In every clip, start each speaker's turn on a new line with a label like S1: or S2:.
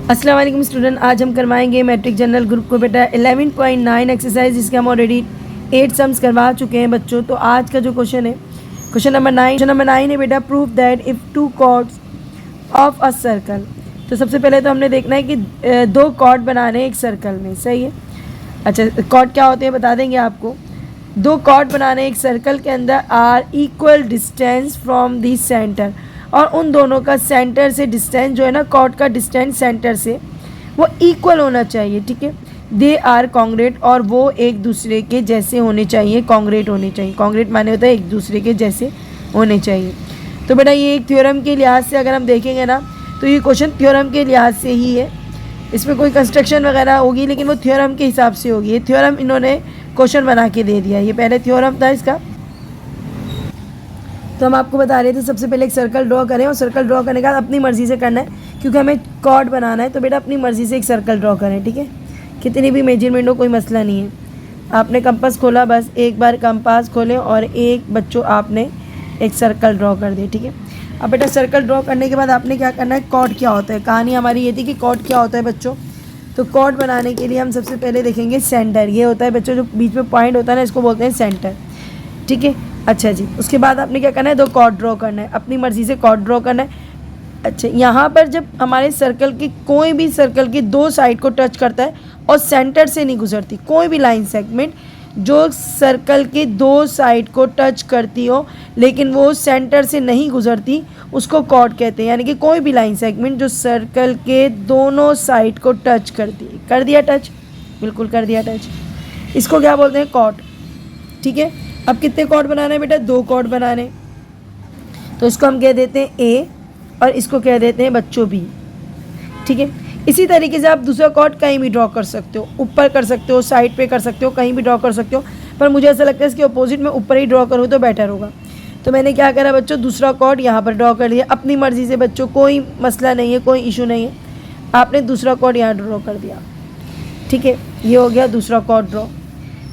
S1: अस्सलाम वालेकुम स्टूडेंट, आज हम करवाएंगे मैट्रिक जनरल ग्रुप को बेटा 11.9 एक्सरसाइज, जिसके हम ऑलरेडी 8 सम्स करवा चुके हैं बच्चों। तो आज का जो क्वेश्चन है, क्वेश्चन नंबर 9 है बेटा, prove that if two chords of a circle. तो सबसे पहले तो हमने देखना है कि दो कॉर्ड बनाने हैं एक सर्कल में, सही है। अच्छा, कॉर्ड क्या होते हैं बता देंगे आपको। दो कॉर्ड बनाने एक सर्कल के अंदर are equal distance from the centre, और उन दोनों का सेंटर से डिस्टेंस जो है ना, कॉर्ड का डिस्टेंस सेंटर से वो इक्वल होना चाहिए, ठीक है। दे आर कॉन्ग्रेट, और वो एक दूसरे के जैसे होने चाहिए, कॉन्ग्रेट होने चाहिए। कॉन्ग्रेट माने होता है एक दूसरे के जैसे होने चाहिए। तो बेटा ये एक थ्योरम के लिहाज से अगर हम देखेंगे ना, तो ये क्वेश्चन थ्योरम के लिहाज से ही है। इसमें कोई कंस्ट्रक्शन वगैरह होगी लेकिन वो थ्योरम के हिसाब से होगी। ये थ्योरम इन्होंने क्वेश्चन बना के दे दिया, ये पहले थ्योरम था इसका। तो हम आपको बता रहे थे सबसे पहले एक सर्कल ड्रॉ करें, और सर्कल ड्रॉ करने के बाद अपनी मर्ज़ी से करना है, क्योंकि हमें कॉर्ड बनाना है। तो बेटा अपनी मर्ज़ी से एक सर्कल ड्रॉ करें, ठीक है। कितनी भी मेजरमेंट हो, कोई मसला नहीं है। आपने कंपास खोला, बस एक बार कंपास खोलें और एक बच्चों आपने एक सर्कल ड्रॉ कर दिया, ठीक है। अब बेटा सर्कल ड्रॉ करने के बाद आपने क्या करना है, कॉर्ड क्या होता है। कहानी हमारी ये थी कि कॉर्ड क्या होता है बच्चों। तो कॉर्ड बनाने के लिए हम सबसे पहले देखेंगे सेंटर। ये होता है बच्चों जो बीच में पॉइंट होता है ना, इसको बोलते हैं सेंटर, ठीक है। अच्छा जी, उसके बाद आपने क्या करना है, दो कॉर्ड ड्रॉ करना है, अपनी मर्ज़ी से कॉर्ड ड्रॉ करना है। अच्छा, यहाँ पर जब हमारे सर्कल की कोई भी सर्कल की दो साइड को टच करता है और सेंटर से नहीं गुजरती, कोई भी लाइन सेगमेंट जो सर्कल के दो साइड को टच करती हो लेकिन वो सेंटर से नहीं गुजरती, उसको कॉर्ड कहते हैं। यानी कि कोई भी लाइन सेगमेंट जो सर्कल के दोनों साइड को टच करती है, कर दिया टच, बिल्कुल कर दिया टच, इसको क्या बोलते हैं, कॉर्ड, ठीक है। अब कितने कॉर्ड बनाने हैं बेटा, दो कॉर्ड बनाने। तो इसको हम कह देते हैं ए, और इसको कह देते हैं बच्चों बी, ठीक है। इसी तरीके से आप दूसरा कॉर्ड कहीं भी ड्रॉ कर सकते हो, ऊपर कर सकते हो, साइड पे कर सकते हो, कहीं भी ड्रॉ कर सकते हो, पर मुझे ऐसा लगता है इसके अपोजिट में ऊपर ही ड्रॉ करूँ तो बेटर होगा। तो मैंने क्या करा बच्चों, दूसरा कॉर्ड यहाँ पर ड्रॉ कर लिया अपनी मर्ज़ी से बच्चों, कोई मसला नहीं है, कोई इशू नहीं है। आपने दूसरा कॉर्ड यहाँ ड्रॉ कर दिया, ठीक है। ये हो गया दूसरा कॉर्ड ड्रॉ।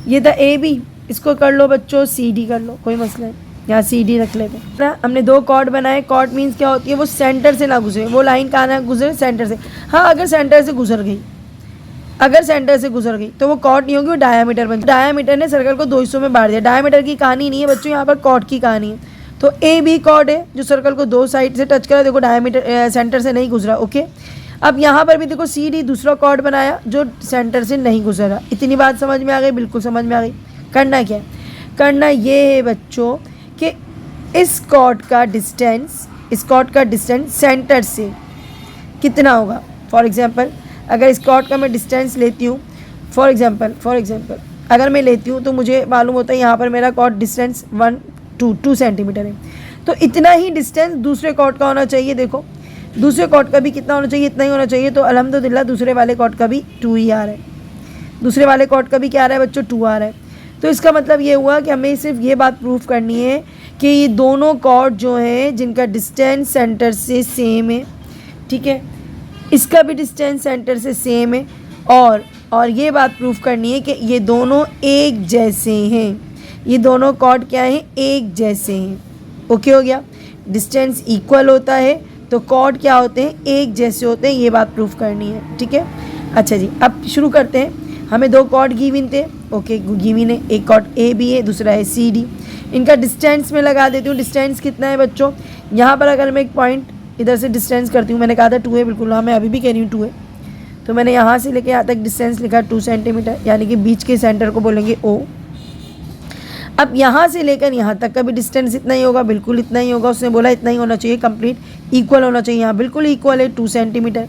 S1: ये था ए बी, इसको कर लो बच्चों सी डी कर लो, कोई मसला नहीं, यहाँ सी डी रख लेते हैं ना। हमने दो कॉर्ड बनाए। कॉर्ड मीन्स क्या होती है, वो सेंटर से ना गुजरे, वो लाइन कहाँ ना गुजरे, सेंटर से। हाँ, अगर सेंटर से गुजर गई, अगर सेंटर से गुजर गई तो वो कॉर्ड नहीं होगी, वो डायामीटर बन। डायामीटर ने सर्कल को दो हिस्सों में बांट दिया। डायामीटर की कहानी नहीं है बच्चों, यहाँ पर कॉर्ड की कहानी है। तो ए बी कॉर्ड है जो सर्कल को दो साइड से टच करा, देखो डायामीटर सेंटर से नहीं गुजरा, ओके। अब यहाँ पर भी देखो सी डी दूसरा कॉर्ड बनाया जो सेंटर से नहीं गुजरा। इतनी बात समझ में आ गई, बिल्कुल समझ में आ गई। करना क्या है, करना ये है बच्चों कि इस कॉर्ड का डिस्टेंस, इस कॉर्ड का डिस्टेंस सेंटर से कितना होगा। फॉर एग्जांपल अगर इस कॉर्ड का मैं डिस्टेंस लेती हूँ, फॉर एग्जांपल अगर मैं लेती हूँ तो मुझे मालूम होता है यहाँ पर मेरा कॉर्ड डिस्टेंस 2 सेंटीमीटर है। तो इतना ही डिस्टेंस दूसरे कॉर्ड का होना चाहिए। देखो दूसरे कॉर्ड का भी कितना होना चाहिए, इतना ही होना चाहिए। तो अल्हम्दुलिल्लाह दूसरे वाले कॉर्ड का भी 2 ही आ रहा है, दूसरे वाले कॉर्ड का भी क्या आ रहा है बच्चों, 2 आ रहा है। तो इसका मतलब ये हुआ कि हमें सिर्फ ये बात प्रूफ करनी है कि ये दोनों कॉर्ड जो हैं जिनका डिस्टेंस सेंटर से सेम है, ठीक है, इसका भी डिस्टेंस सेंटर से सेम है, और ये बात प्रूफ करनी है कि ये दोनों एक जैसे हैं। ये दोनों कॉर्ड क्या हैं, एक जैसे हैं, ओके हो गया। डिस्टेंस इक्वल होता है तो कॉर्ड क्या होते हैं, एक जैसे होते हैं, ये बात प्रूफ करनी है, ठीक है। अच्छा जी, अब शुरू करते हैं। हमें दो कॉर्ड गिवन थे, ओके, गिवन है, एक कॉर्ड ए बी है, दूसरा है सी डी। इनका डिस्टेंस में लगा देती हूँ। डिस्टेंस कितना है बच्चों, यहाँ पर अगर मैं एक पॉइंट इधर से डिस्टेंस करती हूँ, मैंने कहा था 2 है, बिल्कुल हाँ मैं अभी भी कह रही हूँ 2 है। तो मैंने यहाँ से लेके यहाँ तक डिस्टेंस लिखा 2 सेंटीमीटर, यानी कि बीच के सेंटर को बोलेंगे ओ। अब यहाँ से लेकर यहाँ तक का भी डिस्टेंस इतना ही होगा, बिल्कुल इतना ही होगा। उसने बोला इतना ही होना चाहिए, कंप्लीट इक्वल होना चाहिए। यहाँ बिल्कुल इक्वल है 2 सेंटीमीटर,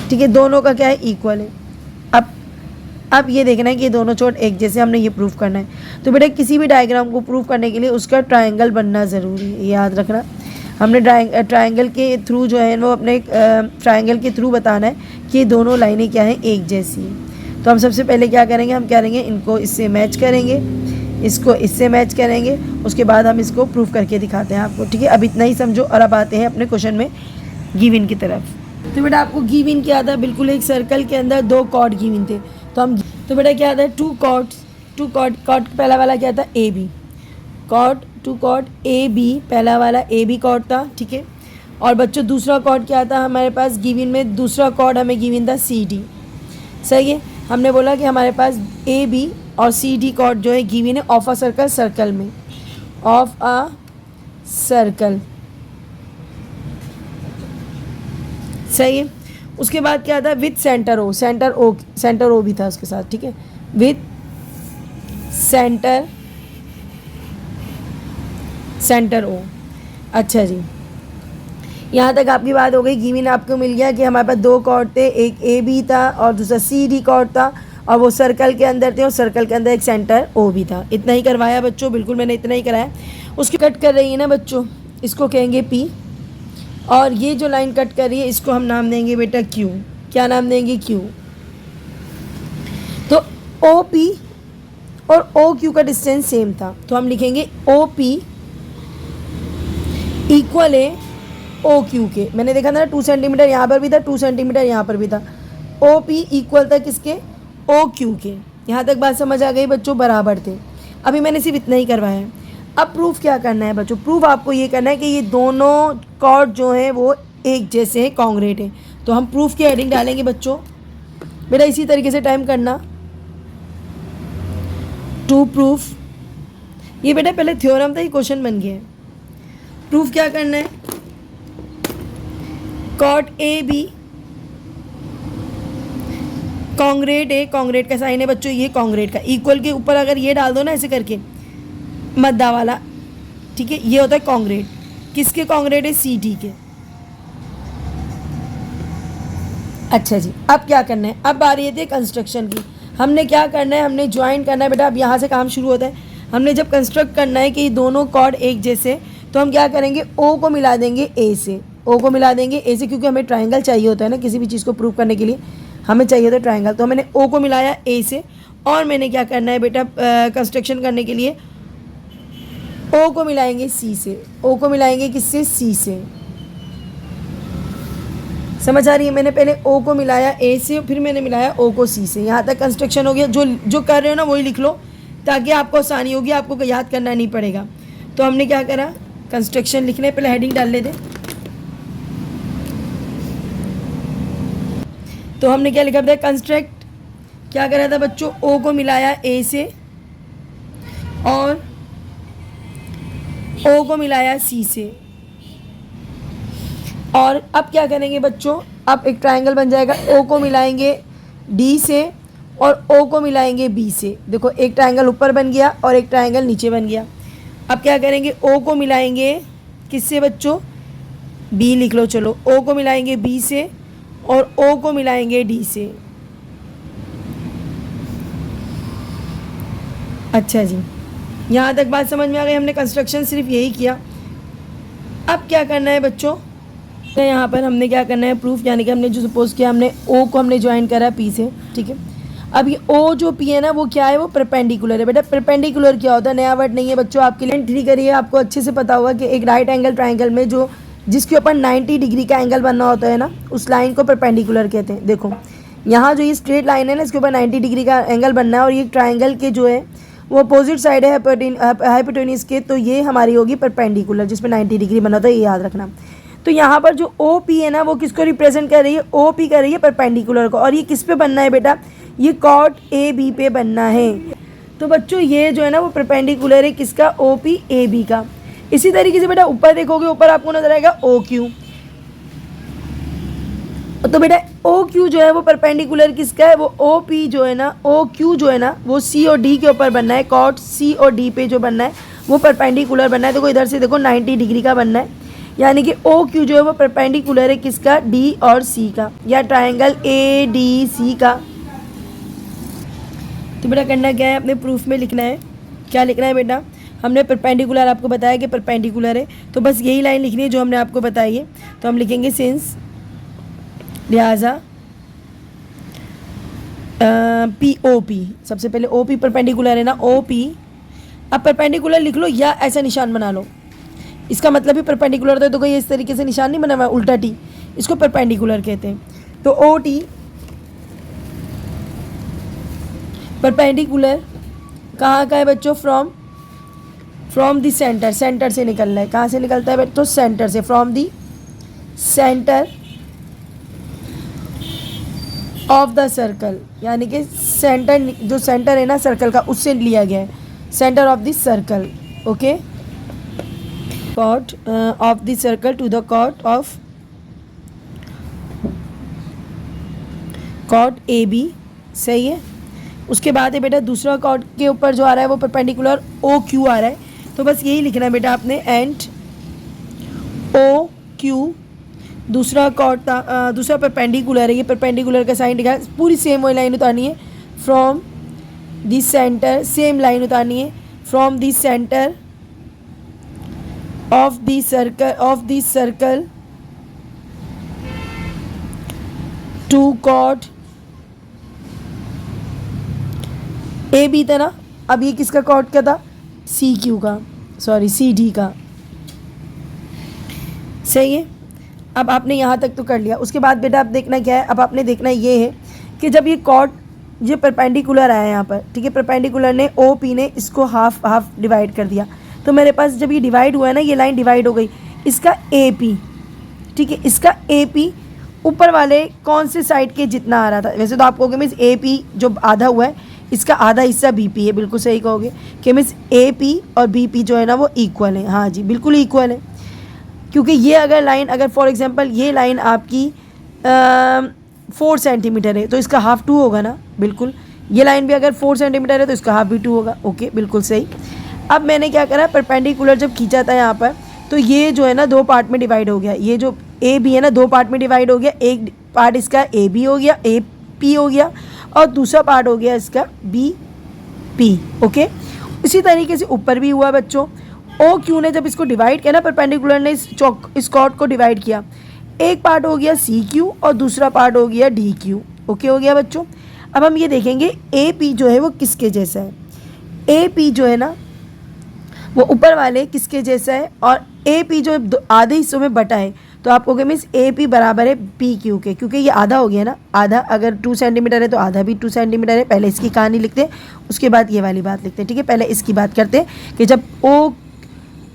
S1: ठीक है, दोनों का क्या है, इक्वल है। अब ये देखना है कि ये दोनों चोट एक जैसे, हमने ये प्रूफ करना है। तो बेटा किसी भी डायग्राम को प्रूफ करने के लिए उसका ट्रायंगल बनना ज़रूरी है, याद रखना। हमने ट्रायंगल के थ्रू जो है वो अपने ट्रायंगल के थ्रू बताना है कि दोनों लाइनें क्या हैं, एक जैसी हैं। तो हम सबसे पहले क्या करेंगे, हम क्या करेंगे, इनको इससे मैच करेंगे, इसको इससे मैच करेंगे, उसके बाद हम इसको प्रूफ करके दिखाते हैं आपको, ठीक है। अब इतना ही समझो और अब आते हैं अपने क्वेश्चन में गिवन की तरफ। तो बेटा आपको गिवन क्या था, बिल्कुल एक सर्कल के अंदर दो कॉर्ड गिवन थे। तो बेटा क्या था, टू कॉर्ड पहला वाला क्या था, A B chord, to chord A B, पहला वाला ए बी कॉर्ड था, ठीक है। और बच्चों दूसरा कॉर्ड क्या था हमारे पास गिवन में, दूसरा कॉर्ड हमें गिवन था सी डी। सही है, हमने बोला कि हमारे पास ए बी और सी डी कॉर्ड जो है गिवन है ऑफ अ सर्कल, सर्कल में, ऑफ अ सर्कल। सही है, उसके बाद क्या था with centre O, centre O भी था उसके साथ, ठीक है, विथ सेंटर ओ। अच्छा जी, यहाँ तक आपकी बात हो गई। गिवन आपको मिल गया कि हमारे पास दो कॉर्ड थे, एक ए बी था और दूसरा सी डी कॉर्ड था, और वो सर्कल के अंदर थे और सर्कल के अंदर एक सेंटर ओ भी था। इतना ही करवाया बच्चों, बिल्कुल मैंने इतना ही कराया। उसकी कट कर रही है ना बच्चों, इसको कहेंगे पी, और ये जो लाइन कट कर रही है इसको हम नाम देंगे बेटा क्यू। क्या नाम देंगे? क्यू। तो ओ पी और ओ क्यू का डिस्टेंस सेम था, तो हम लिखेंगे ओ पी इक्वल है ओ क्यू के। मैंने देखा था ना 2 सेंटीमीटर यहाँ पर भी था, 2 सेंटीमीटर यहाँ पर भी था। ओ पी इक्वल था किसके? ओ क्यू के। यहाँ तक बात समझ आ गई बच्चों? बराबर थे। अभी मैंने सिर्फ इतना ही करवाया है। अब प्रूफ क्या करना है बच्चों? प्रूफ आपको ये करना है कि ये दोनों कॉर्ड जो हैं वो एक जैसे हैं, कॉन्ग्रेट हैं। तो हम प्रूफ की हेडिंग डालेंगे बच्चों, बेटा इसी तरीके से टाइम करना, टू प्रूफ। ये बेटा पहले थ्योरम था, ये क्वेश्चन बन गया है। प्रूफ क्या करना है? कॉट ए बी कॉन्ग्रेट है, कॉन्ग्रेट का साइन है बच्चों ये कॉन्ग्रेट का, इक्वल के ऊपर अगर ये डाल दो ना ऐसे करके मद्दा वाला, ठीक है, ये होता है कॉन्ग्रेट। किसके कॉन्ग्रेट है? सी डी के। अच्छा जी, अब क्या करना है? अब बारी आती है कंस्ट्रक्शन की। हमने क्या करना है? हमने ज्वाइन करना है बेटा। अब यहाँ से काम शुरू होता है। हमने जब कंस्ट्रक्ट करना है कि ये दोनों कॉर्ड एक जैसे, तो हम क्या करेंगे? ओ को मिला देंगे ए से, ओ को मिला देंगे ए से, क्योंकि हमें ट्रायंगल चाहिए होता है ना किसी भी चीज़ को प्रूव करने के लिए, हमें चाहिए होता है ट्रायंगल। तो मैंने ओ को मिलाया ए से, और मैंने क्या करना है बेटा कंस्ट्रक्शन करने के लिए? ओ को मिलाएंगे सी से। ओ को मिलाएंगे किससे? सी से। समझ आ रही है? मैंने पहले ओ को मिलाया ए से, फिर मैंने मिलाया ओ को सी से। यहाँ तक कंस्ट्रक्शन हो गया। जो कर रहे हो ना वही लिख लो, ताकि आपको आसानी होगी, आपको याद करना नहीं पड़ेगा। तो हमने क्या करा? कंस्ट्रक्शन लिखने पहले हेडिंग डाल लेते। तो हमने क्या लिखा था? कंस्ट्रक्ट। क्या करा था बच्चों? ओ को मिलाया ए से और ओ को मिलाया सी से। और अब क्या करेंगे बच्चों? अब एक ट्रायंगल बन जाएगा। ओ को मिलाएंगे डी से और ओ को मिलाएंगे बी से। देखो एक ट्रायंगल ऊपर बन गया और एक ट्रायंगल नीचे बन गया। अब क्या करेंगे? ओ को मिलाएंगे किससे बच्चों? बी लिख लो। चलो, ओ को मिलाएंगे बी से और ओ को मिलाएंगे डी से। अच्छा जी, यहाँ तक बात समझ में आ गई। हमने कंस्ट्रक्शन सिर्फ यही किया। अब क्या करना है बच्चों? यहाँ पर हमने क्या करना है? प्रूफ, यानी कि हमने जो सपोज किया, हमने ओ को हमने ज्वाइन करा पी से, ठीक है। अब ये ओ जो पी है ना, वो क्या है? वो परपेंडिकुलर है। बेटा परपेंडिकुलर क्या होता है? नया वर्ड नहीं है बच्चों, आपके लिए एंट्री करिए, आपको अच्छे से पता होगा कि एक राइट एंगल ट्राइंगल में जो जिसके ऊपर 90 डिग्री का एंगल बनना होता है ना, उस लाइन को परपेंडिकुलर कहते हैं। देखो यहाँ जो ये स्ट्रेट लाइन है ना, इसके ऊपर 90 डिग्री का एंगल बनना है, और ये ट्राइंगल के जो है वो अपोजिट साइड है हाइपोटेन्यूज के, तो ये हमारी होगी परपेंडिकुलर, जिसमें 90 डिग्री बना होता है, ये याद रखना। तो यहाँ पर जो ओ पी है ना, वो किसको रिप्रेजेंट कर रही है? ओ पी कर रही है परपेंडिकुलर को। और ये किस पे बनना है बेटा? ये कॉट ए बी पे बनना है। तो बच्चों ये जो है ना, वो परपेंडिकुलर है किसका? ओ पी ए बी का। इसी तरीके से बेटा ऊपर देखोगे, ऊपर आपको नजर आएगा ओ क्यू। तो बेटा ओ क्यू जो है वो परपेंडिकुलर किसका है? वो ओ पी जो है ना, ओ क्यू जो है ना, वो सी और डी के ऊपर बनना है। कॉट सी और डी पे जो बनना है वो परपेंडिकुलर बनना है। देखो इधर से देखो 90 डिग्री का बनना है, यानी कि ओ क्यू जो है वो परपेंडिकुलर है किसका? डी और सी का, या ट्राइंगल ए डी सी का। तो बेटा करना क्या है? अपने प्रूफ में लिखना है। क्या लिखना है बेटा? हमने परपेंडिकुलर आपको बताया कि परपेंडिकुलर है, तो बस यही लाइन लिखनी है जो हमने आपको बताई है। तो हम लिखेंगे सिंस, लिहाजा पी ओ पी, सबसे पहले ओ पी परपेंडिकुलर है ना, ओ पी। अब परपेंडिकुलर लिख लो या ऐसा निशान बना लो, इसका मतलब भी परपेंडिकुलर होता है। तो कोई इस तरीके से निशान नहीं बना हुआ उल्टा टी, इसको परपेंडिकुलर कहते हैं। तो ओ टी परपेंडिकुलर कहाँ का है बच्चों? फ्रॉम दी सेंटर, सेंटर से निकलना है। कहाँ से निकलता है बच्चों? सेंटर से, from the centre of the circle, यानी कि सेंटर, जो सेंटर है ना सर्कल का, उससे लिया गया है, centre of the circle. Okay, chord of the circle to the chord of chord A B. सही है। उसके बाद है बेटा दूसरा कॉर्ड के ऊपर जो आ रहा है वो परपेंडिकुलर ओ क्यू आ रहा है, तो बस यही लिखना है बेटा आपने, एंड ओ क्यू। दूसरा कॉर्ड था, दूसरा परपेंडिकुलर है, ये परपेंडिकुलर का साइन लिखा है, पूरी सेम वही लाइन उतारनी है, from this centre, same line उतारनी है, from this centre of this circle to chord A B था ना, अब ये किसका कॉर्ड का था, सी क्यू का, सॉरी सी डी का। सही है। अब आपने यहाँ तक तो कर लिया। उसके बाद बेटा आप देखना क्या है, अब आपने देखना ये है कि जब ये कॉर्ड, ये परपेंडिकुलर आया यहाँ पर, ठीक है, परपेंडिकुलर ने ओ पी ने इसको हाफ हाफ डिवाइड कर दिया, तो मेरे पास जब ये डिवाइड हुआ है ना, ये लाइन डिवाइड हो गई, इसका ए पी, ठीक है, इसका ए पी ऊपर वाले कौन से साइड के जितना आ रहा था, वैसे तो आप कहोगे मीन्स ए पी जो आधा हुआ है इसका आधा हिस्सा बी पी है, बिल्कुल सही कहोगे कि मीन्स ए पी और बी पी जो है ना वो इक्वल है। हाँ जी, बिल्कुल इक्वल है, क्योंकि ये अगर लाइन, अगर फॉर एग्जांपल ये लाइन आपकी 4 सेंटीमीटर है तो इसका हाफ 2 होगा ना, बिल्कुल। ये लाइन भी अगर 4 सेंटीमीटर है तो इसका हाफ भी 2 होगा। ओके, बिल्कुल सही। अब मैंने क्या करा, परपेंडिकुलर जब खींचा था यहाँ पर, तो ये जो है ना 2 पार्ट में डिवाइड हो गया, ये जो ए बी है ना 2 पार्ट में डिवाइड हो गया, एक पार्ट इसका ए बी हो गया, ए पी हो गया, और दूसरा पार्ट हो गया इसका बी पी। ओके, इसी तरीके से ऊपर भी हुआ बच्चों, ओ क्यू ने जब इसको डिवाइड किया ना, परपेंडिकुलर ने इस कॉर्ड को डिवाइड किया, एक पार्ट हो गया सी क्यू और दूसरा पार्ट हो गया डी क्यू। ओके हो गया बच्चों। अब हम ये देखेंगे ए पी जो है वो किसके जैसा है, ए पी जो है ना वो ऊपर वाले किसके जैसा है, और ए पी जो आधे हिस्सों में बटा है, तो आप कहोगे मीन्स ए पी बराबर है पी क्यू के, क्योंकि ये आधा हो गया ना, आधा अगर 2 सेंटीमीटर है तो आधा भी 2 सेंटीमीटर है। पहले इसकी कहानी लिखते हैं, उसके बाद ये वाली बात लिखते हैं, ठीक है। पहले इसकी बात करते हैं कि जब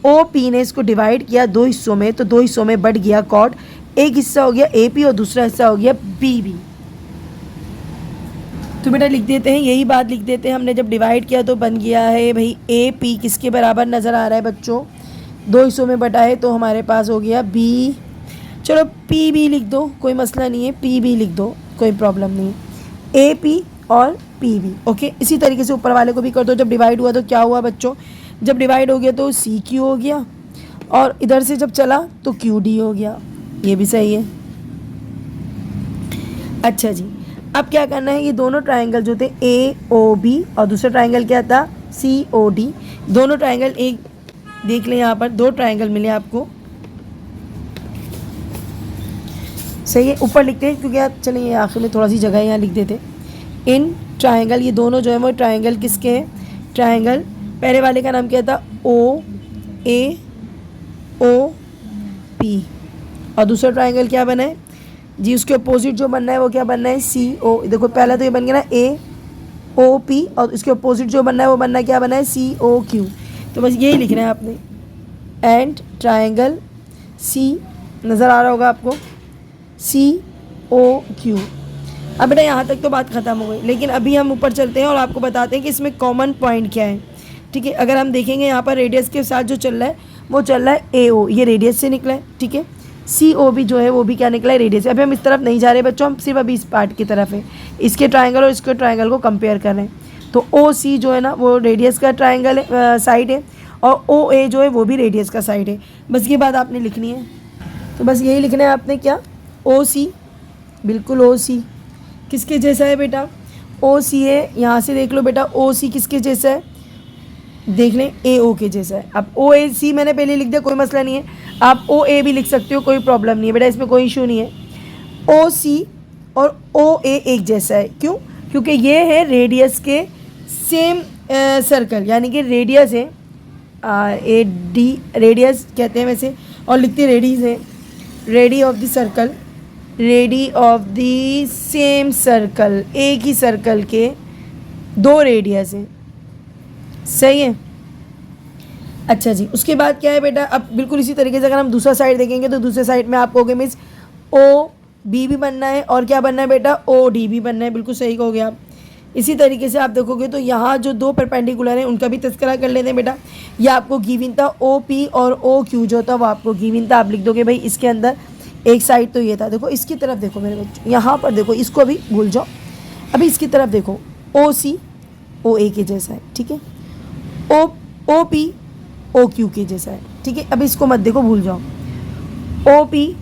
S1: ओ पी ने इसको डिवाइड किया 2 हिस्सों में, तो 2 हिस्सों में बट गया कॉर्ड, एक हिस्सा हो गया ए पी और दूसरा हिस्सा हो गया बी बी। तो बेटा लिख देते हैं, यही बात लिख देते हैं, हमने जब डिवाइड किया तो बन गया है भाई ए पी किसके बराबर नज़र आ रहा है बच्चों, 2 हिस्सों में बटा है, तो हमारे पास हो गया बी, चलो पी बी लिख दो, कोई मसला नहीं है, पी बी लिख दो, कोई प्रॉब्लम नहीं है, ए पी और पी बी। ओके, इसी तरीके से ऊपर वाले को भी कर दो। जब डिवाइड हुआ तो क्या हुआ बच्चों, जब डिवाइड हो गया तो सी क्यू हो गया, और इधर से जब चला तो क्यू डी हो गया, ये भी सही है। अच्छा जी, अब क्या करना है, ये दोनों ट्राइंगल जो थे ए ओ बी और दूसरा ट्राइंगल क्या था सी ओ डी, दोनों ट्राइंगल एक देख लें, यहाँ पर 2 ट्राइंगल मिले आपको। सही है, ऊपर लिखते हैं क्योंकि यार चलिए आखिर में थोड़ा सी जगह यहाँ लिख देते। इन ट्राइंगल, ये दोनों जो है वो ट्राइंगल किसके हैं, ट्राइंगल पहले वाले का नाम क्या था ओ ए ओ पी, और दूसरा ट्राइंगल क्या बना है जी, उसके अपोजिट जो बनना है वो क्या बनना है सी ओ। देखो पहला तो ये बन गया ना ए ओ पी, और इसके अपोजिट जो बनना है वो बनना क्या बना है सी ओ क्यू। तो बस यही लिखना है आपने, एंड ट्राइंगल सी, नज़र आ रहा होगा आपको, सी ओ क्यू। अब बेटा यहाँ तक तो बात ख़त्म हो गई, लेकिन अभी हम ऊपर चलते हैं और आपको बताते हैं कि इसमें कॉमन पॉइंट क्या है। ठीक है, अगर हम देखेंगे यहाँ पर रेडियस के साथ जो चल रहा है वो चल रहा है ए ओ, ये रेडियस से निकला है, ठीक है। सी ओ भी जो है वो भी क्या निकला है रेडियस से। अभी हम इस तरफ नहीं जा रहे बच्चों, हम सिर्फ अभी इस पार्ट की तरफ है, इसके ट्राइंगल और इसके ट्राइंगल को कंपेयर कर रहे हैं। तो ओ सी जो है ना वो रेडियस का ट्राइंगल है, साइड है, और ओ ए जो है वो भी रेडियस का साइड है। बस ये बात आपने लिखनी है, तो बस यही लिखना है आपने, क्या ओ सी, बिल्कुल ओ सी किसके जैसा है बेटा, ओ सी है, यहाँ से देख लो बेटा ओ सी किसके जैसा है, देख लें ए ओ के जैसा है। अब ओ ए सी मैंने पहले लिख दिया, कोई मसला नहीं है, आप ओ ए भी लिख सकते हो, कोई प्रॉब्लम नहीं है बेटा, इसमें कोई इशू नहीं है। ओ सी और ओ ए एक जैसा है, क्यों, क्योंकि ये है रेडियस के सेम सर्कल, यानी कि रेडियस है ए डी, रेडियस कहते हैं वैसे, और लिखते रेडियस है, ready of the circle, ready of the same circle, एक ही सर्कल के 2 रेडियस हैं। सही है। अच्छा जी, उसके बाद क्या है बेटा, अब बिल्कुल इसी तरीके से अगर हम दूसरा साइड देखेंगे तो दूसरे साइड में आपको हो गया मीन्स ओ बी भी बनना है और क्या बनना है बेटा, ओ डी भी बनना है। बिल्कुल सही कहोगे आप। इसी तरीके से आप देखोगे तो यहाँ जो दो परपेंडिकुलर हैं उनका भी तस्करा कर लेते हैं बेटा। ये आपको गिवन था ओ पी और ओ क्यू जो था वो आपको गिवन था, आप लिख दोगे भाई इसके अंदर एक साइड तो ये था। देखो इसकी तरफ देखो मेरे बच्चों, यहाँ पर देखो, इसको भी भूल जाओ। अभी इसकी तरफ देखो, ओ सी ओ ए के जैसा है, ठीक है। ओ ओ पी ओ क्यू के जैसा है, ठीक है। अब इसको मत देखो, भूल जाओ। ओ पी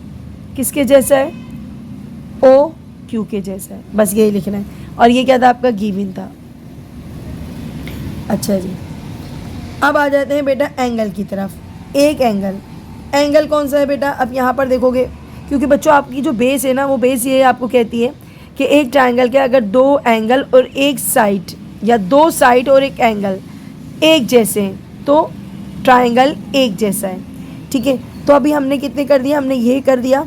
S1: किसके जैसा है, ओ क्यू के जैसा है, बस यही लिखना है। और ये क्या था आपका गिवन था। अच्छा जी, अब आ जाते हैं बेटा एंगल की तरफ। एक एंगल, एंगल कौन सा है बेटा, अब यहाँ पर देखोगे, क्योंकि बच्चों आपकी जो बेस है ना वो बेस ये आपको कहती है कि एक ट्रायंगल के अगर दो एंगल और एक साइड या दो साइड और एक एंगल एक जैसे हैं तो ट्रायंगल एक जैसा है, ठीक है। तो अभी हमने कितने कर दिया, हमने ये कर दिया,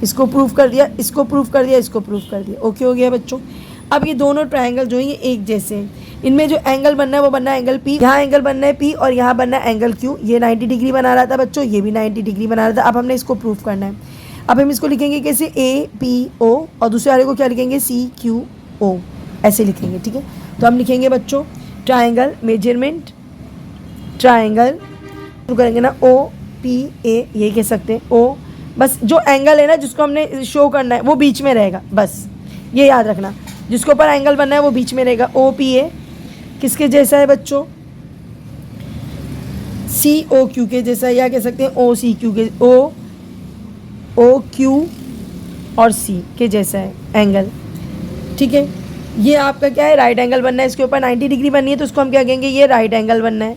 S1: इसको प्रूफ कर दिया, इसको प्रूफ कर दिया, इसको प्रूफ कर दिया, ओके हो गया बच्चों। अब ये दोनों ट्रायंगल जो हैं ये एक जैसे हैं, इनमें जो एंगल बनना है वो बनना है एंगल पी, यहाँ एंगल बनना है पी और यहाँ बनना है एंगल क्यू। ये 90 डिग्री बना रहा था बच्चों, ये भी 90 डिग्री बना रहा था। अब हमने इसको प्रूफ करना है। अब हम इसको लिखेंगे कैसे, ए पी ओ, और दूसरे वाले को क्या लिखेंगे, सी क्यू ओ, ऐसे लिखेंगे, ठीक है। तो हम लिखेंगे बच्चों ट्रायंगल मेजरमेंट, ट्रायंगल करेंगे ना ओ पी ए, ये कह सकते हैं ओ, बस जो एंगल है ना जिसको हमने शो करना है वो बीच में रहेगा, बस ये याद रखना, जिसके ऊपर एंगल बनना है वो बीच में रहेगा। ओ पी ए किसके जैसा है बच्चों, सी ओ क्यू के जैसा, या कह सकते हैं ओ सी क्यू के, ओ क्यू और सी के जैसा है एंगल, ठीक है। ये आपका क्या है, राइट एंगल बनना है, इसके ऊपर 90 डिग्री बननी है तो उसको हम क्या कहेंगे, ये राइट एंगल बनना है,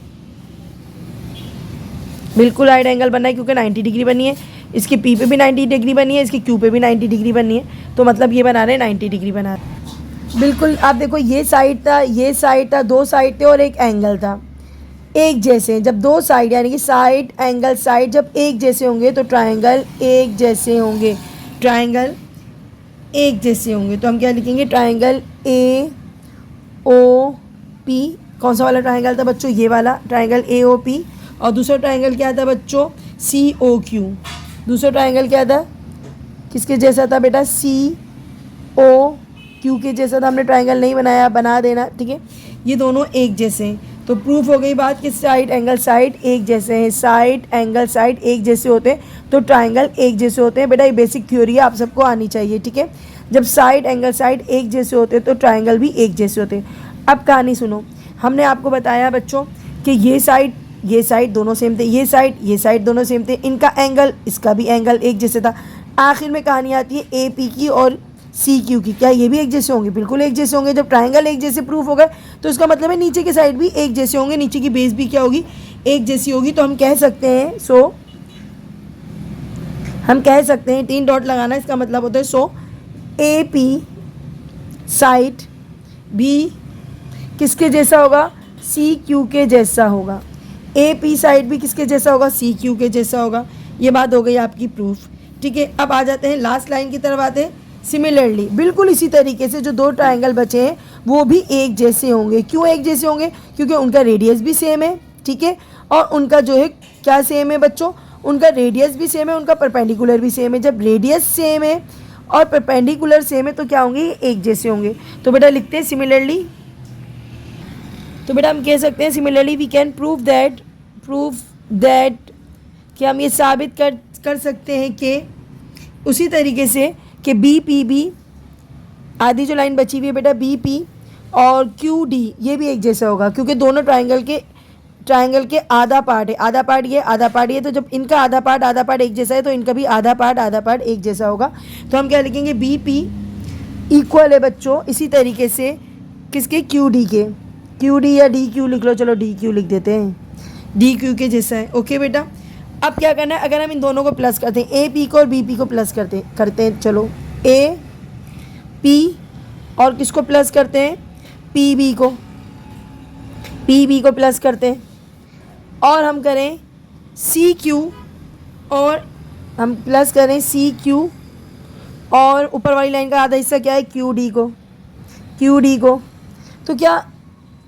S1: बिल्कुल राइट एंगल बनना है क्योंकि 90 डिग्री बनी है। इसके पी पे भी 90 डिग्री बनी है, इसके क्यू पे भी 90 डिग्री बनी है, तो मतलब ये बना रहे हैं 90 डिग्री बना रहे हैं। बिल्कुल आप देखो, ये साइड था, ये साइड था, दो साइड थे और एक एंगल था, एक जैसे। जब दो साइड यानी कि साइड एंगल साइड जब एक जैसे होंगे तो ट्रायंगल एक जैसे होंगे, ट्रायंगल एक जैसे होंगे। तो हम क्या लिखेंगे, ट्रायंगल ए ओ पी, कौन सा वाला ट्रायंगल था बच्चों, ये वाला ट्रायंगल ए ओ पी। और दूसरा ट्रायंगल क्या था बच्चों, सी ओ क्यू। दूसरा ट्रायंगल क्या था, किसके जैसा था बेटा, सी ओ क्यू के जैसा था। हमने ट्रायंगल नहीं बनाया, बना देना, ठीक है। ये दोनों एक जैसे हैं, तो प्रूफ हो गई बात कि साइड एंगल साइड एक जैसे हैं, साइड एंगल साइड एक जैसे होते हैं तो ट्रायंगल एक जैसे होते हैं। बेटा ये बेसिक थ्योरी है, आप सबको आनी चाहिए, ठीक है। जब साइड एंगल साइड एक जैसे होते हैं तो ट्रायंगल भी एक जैसे होते हैं। अब कहानी सुनो, हमने आपको बताया बच्चों कि ये साइड दोनों सेम थे, ये साइड दोनों सेम थे, इनका एंगल इसका भी एंगल एक जैसे था। आखिर में कहानी आती है ए पी की और सी क्यू की, क्या ये भी एक जैसे होंगे, बिल्कुल एक जैसे होंगे। जब ट्रायंगल एक जैसे प्रूफ हो गए तो इसका मतलब है नीचे के साइड भी एक जैसे होंगे, नीचे की बेस भी क्या होगी, एक जैसी होगी। तो हम कह सकते हैं हम कह सकते हैं 3 डॉट लगाना, इसका मतलब होता है ए पी साइड भी किसके जैसा होगा, सी क्यू के जैसा होगा। ए पी साइड भी किसके जैसा होगा, सी क्यू के जैसा होगा। ये बात हो गई आपकी प्रूफ, ठीक है। अब आ जाते हैं लास्ट लाइन की तरफ आते हैं। सिमिलरली बिल्कुल इसी तरीके से जो दो ट्रायंगल बचे हैं वो भी एक जैसे होंगे। क्यों एक जैसे होंगे, क्योंकि उनका रेडियस भी सेम है, ठीक है। और उनका जो है क्या सेम है बच्चों, उनका रेडियस भी सेम है, उनका परपेंडिकुलर भी सेम है। जब रेडियस सेम है और परपेंडिकुलर सेम है तो क्या होंगे, ये एक जैसे होंगे। तो बेटा लिखते हैं सिमिलरली, तो बेटा हम कह सकते हैं similarly we can prove that कि हम ये साबित कर सकते हैं कि उसी तरीके से कि बी पी बी, आधी जो लाइन बची हुई है बेटा बी पी और क्यू डी, ये भी एक जैसा होगा क्योंकि दोनों ट्रायंगल के आधा पार्ट है, आधा पार्ट ये, तो जब इनका आधा पार्ट एक जैसा है तो इनका भी आधा पार्ट एक जैसा होगा। तो हम क्या लिखेंगे, बी पी इक्वल है बच्चों इसी तरीके से किसके, क्यू डी के, क्यू डी या डी क्यू लिख लो, चलो डी क्यू लिख देते हैं, डी क्यू के जैसा है, ओके बेटा। अब क्या करना है, अगर हम इन दोनों को प्लस करते हैं, ए पी को और बी पी को प्लस करते हैं, चलो ए पी और किसको प्लस करते हैं, पी बी को प्लस करते हैं, और हम करें सी क्यू और हम प्लस करें सी क्यू और ऊपर वाली लाइन का आधा हिस्सा क्या है, क्यू डी को। तो क्या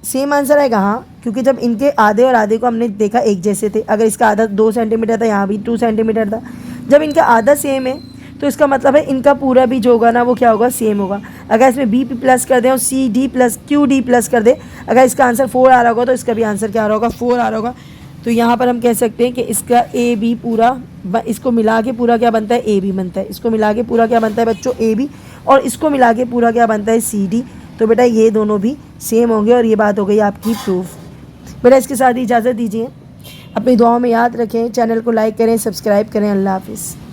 S1: सेम आंसर आएगा, हाँ, क्योंकि जब इनके आधे और आधे को हमने देखा एक जैसे थे, अगर इसका आधा 2 सेंटीमीटर था, यहाँ भी 2 सेंटीमीटर था, जब इनका आधा सेम है तो इसका मतलब है इनका पूरा भी जो होगा ना वो क्या होगा, सेम होगा। अगर इसमें बी प्लस कर दें और C D plus Q D plus कर दें, अगर इसका आंसर 4 आ रहा होगा तो इसका भी आंसर क्या आ रहा होगा, 4 आ रहा होगा। तो यहाँ पर हम कह सकते हैं कि इसका ए बी पूरा, इसको मिला के पूरा क्या बनता है, ए बी बनता है। इसको मिला के पूरा क्या बनता है बच्चों, ए बी, और इसको मिला के पूरा क्या बनता है, सी डी। तो बेटा ये दोनों भी सेम होंगे और ये बात हो गई आपकी प्रूफ। बेटा इसके साथ ही इजाज़त दीजिए, अपनी दुआओं में याद रखें, चैनल को लाइक करें, सब्सक्राइब करें। अल्लाह हाफिज़।